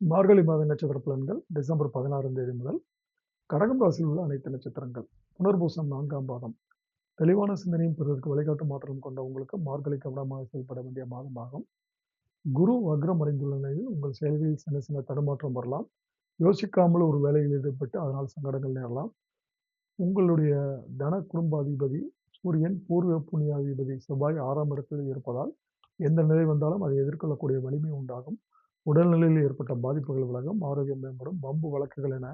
மார்கழி மாத நட்சத்திர பலன்கள் டிசம்பர் 16ஆம் தேதி முதல் கடகம் ராசியில் உள்ள அனைத்து நட்சத்திரங்கள். புனர்பூசம் 4ஆம் பாதம். தெளிவான சிந்தனையும் பிறருக்கு வழிகாட்டும் மாற்றம் கொண்ட உங்களுக்கு மார்கழி கவனமாக செயல்பட வேண்டிய மாதமாகும். குரு வக்ரம் அடைந்துள்ள நிலையில் உங்கள் செயல்களில் சின்ன சின்ன தடுமாற்றம் வரலாம். யோசிக்காமல் ஒரு வேலையில் ஈடுபட்டு அதனால் சங்கடங்கள் நேரலாம். உங்களுடைய தன குடும்ப அதிபதி சூரியன், பூர்வ புண்ணியாதிபதி செவ்வாய் 6ஆம் இடத்தில் இருப்பதால் எந்த நிலை வந்தாலும் அதை எதிர்கொள்ளக்கூடிய வலிமை உண்டாகும். உடல்நிலையில் ஏற்பட்ட பாதிப்புகள் விலகும், ஆரோக்கியம் மேம்படும், வம்பு வழக்குகள் என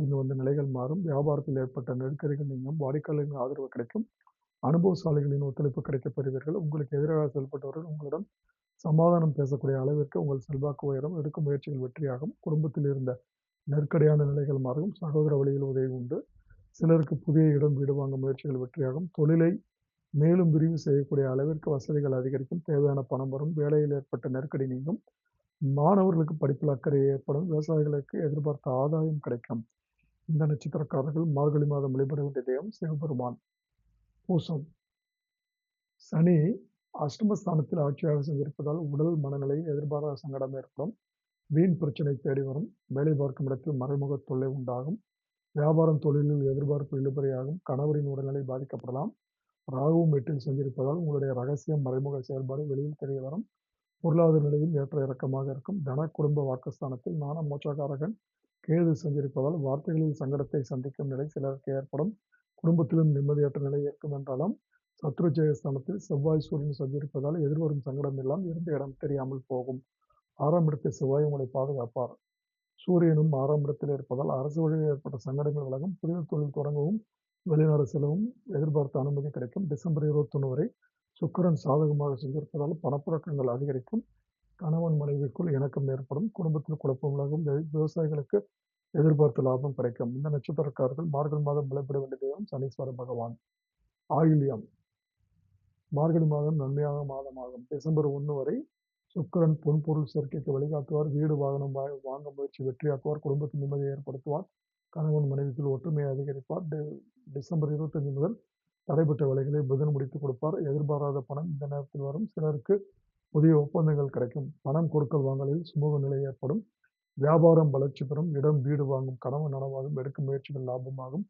இங்கு வந்த நிலைகள் மாறும், வியாபாரத்தில் ஏற்பட்ட நெருக்கடிகள் நீங்கும், வாடிக்கையாளர்களின் ஆதரவு கிடைக்கும், அனுபவசாலிகளின் ஒத்துழைப்பு கிடைக்கப் பெறுவீர்கள். உங்களுக்கு எதிராக செயல்பட்டவர்கள் உங்களிடம் சமாதானம் பேசக்கூடிய அளவிற்கு உங்கள் செல்வாக்கு உயரும், எடுக்கும் முயற்சிகள் வெற்றியாகும், குடும்பத்தில் இருந்த நெருக்கடியான நிலைகள் மாறும், சகோதர வழியில் உதவி உண்டு, சிலருக்கு புதிய இடம் வீடு வாங்க முயற்சிகள் வெற்றியாகும், தொழிலை மேலும் விரிவு செய்யக்கூடிய அளவிற்கு வசதிகள் அதிகரிக்கும், தேவையான பணம் வரும், வேலையில் ஏற்பட்ட நெருக்கடி நீங்கும், மாணவர்களுக்கு படிப்பில் அக்கறை ஏற்படும், விவசாயிகளுக்கு எதிர்பார்த்த ஆதாயம் கிடைக்கும். இந்த நட்சத்திரக்காரர்கள் மார்கழி மாதம் வழிபட வேண்டிய தெய்வம் சிவபெருமான். பூசம். சனி அஷ்டமஸ்தானத்தில் ஆட்சியாக சென்றிருப்பதால் உடல் மனநிலையில் எதிர்பாராத சங்கடம் ஏற்படும், வீண் பிரச்சனை தேடி வரும், வேலை பார்க்கும் இடத்தில் மறைமுக தொல்லை உண்டாகும், வியாபாரம் தொழிலில் எதிர்பார்ப்பு இழுபறியாகும், கணவரின் உடல்நிலை பாதிக்கப்படலாம், ராகுவும் எட்டில் சென்றிருப்பதால் உங்களுடைய ரகசியம் மறைமுக செயல்பாடு வெளியில் தெரிய வரும், பொருளாதார நிலையும் ஏற்ற இறக்கமாக இருக்கும், தன குடும்ப வாக்குஸ்தானத்தில் ஞான மோட்சகாரகன் கேது சஞ்சரிப்பதால் வார்த்தைகளில் சங்கடத்தை சந்திக்கும் நிலை சிலருக்கு ஏற்படும், குடும்பத்திலும் நிம்மதியற்ற நிலை இருக்கும் என்றாலும் சத்ரு ஜெயஸ்தானத்தில் செவ்வாய் சூரியன் சஞ்சரிப்பதால் எதிர்வரும் சங்கடம் எல்லாம் இருந்த இடம் தெரியாமல் போகும். 6ஆம் இடத்தை செவ்வாய் உங்களை பாதுகாப்பார். சூரியனும் 6ஆம் இடத்தில் இருப்பதால் அரசு வழியில் ஏற்பட்ட சங்கடங்கள் விலகும், புதிய தொழில் தொடங்கவும் வெளிநாடு செல்லவும் எதிர்பார்த்த அனுமதி கிடைக்கும். டிசம்பர் 21 வரை சுக்கிரன் சாதகமாக சஞ்சரிப்பதால் பணப்புழக்கங்கள் அதிகரிக்கும், கணவன் மனைவிக்குள் இணக்கம் ஏற்படும், குடும்பத்தில் குழப்பம் விலகும், விவசாயிகளுக்கு எதிர்பார்த்த லாபம் கிடைக்கும். இந்த நட்சத்திரக்காரர்கள் மார்கழி மாதம் வழிபட வேண்டிய தெய்வம் சனீஸ்வர பகவான். ஆயில்யம். மார்கழி மாதம் நன்மையான மாதமாகும். டிசம்பர் 1 வரை சுக்கிரன் பொன்பொருள் சேர்க்கைக்கு வழிகாட்டுவார், வீடு வாகனம் வாங்க முயற்சி வெற்றியாக்குவார், குடும்பத்தில் நிம்மதியை ஏற்படுத்துவார், கணவன் மனைவிக்குள் ஒற்றுமையை அதிகரிப்பார். டிசம்பர் 25 முதல் தடைபெற்ற வேலைகளை புதன் முடித்துக் கொடுப்பார், எதிர்பாராத பணம் இந்த நேரத்தில் வரும், சிலருக்கு புதிய ஒப்பந்தங்கள் கிடைக்கும், பணம் கொடுக்கல் வாங்கலில் சுமூக நிலை ஏற்படும், வியாபாரம் வளர்ச்சி பெறும், இடம் வீடு வாங்கும் கனவு நனவாகும், எடுக்கும் முயற்சிகள் லாபமாகும்,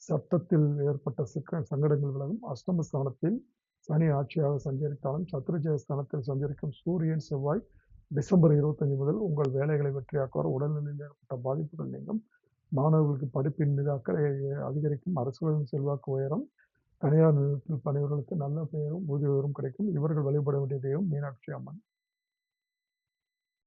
சட்டத்தில் ஏற்பட்ட சங்கடங்கள் விலகும். அஷ்டமஸ்தானத்தில் சனி ஆட்சியாக சஞ்சரித்தாலும் சத்ருஜயஸ்தானத்தில் சஞ்சரிக்கும் சூரியன் செவ்வாய் டிசம்பர் 25 முதல் உங்கள் வேலைகளை வெற்றியாக்குவார், உடல்நிலையில் ஏற்பட்ட பாதிப்புகள் நீங்கும், மாணவர்களுக்கு படிப்பின் மீது அக்கறை அதிகரிக்கும், அரசுகளின் செல்வாக்கு உயரும், தனியார் நிறுவனத்தில் பணியாளர்களுக்கு நல்ல பெயரும் ஊதிய உயர்வும் கிடைக்கும். இவர்கள் வழிபட வேண்டிய தெய்வம் மீனாட்சி அம்மன்.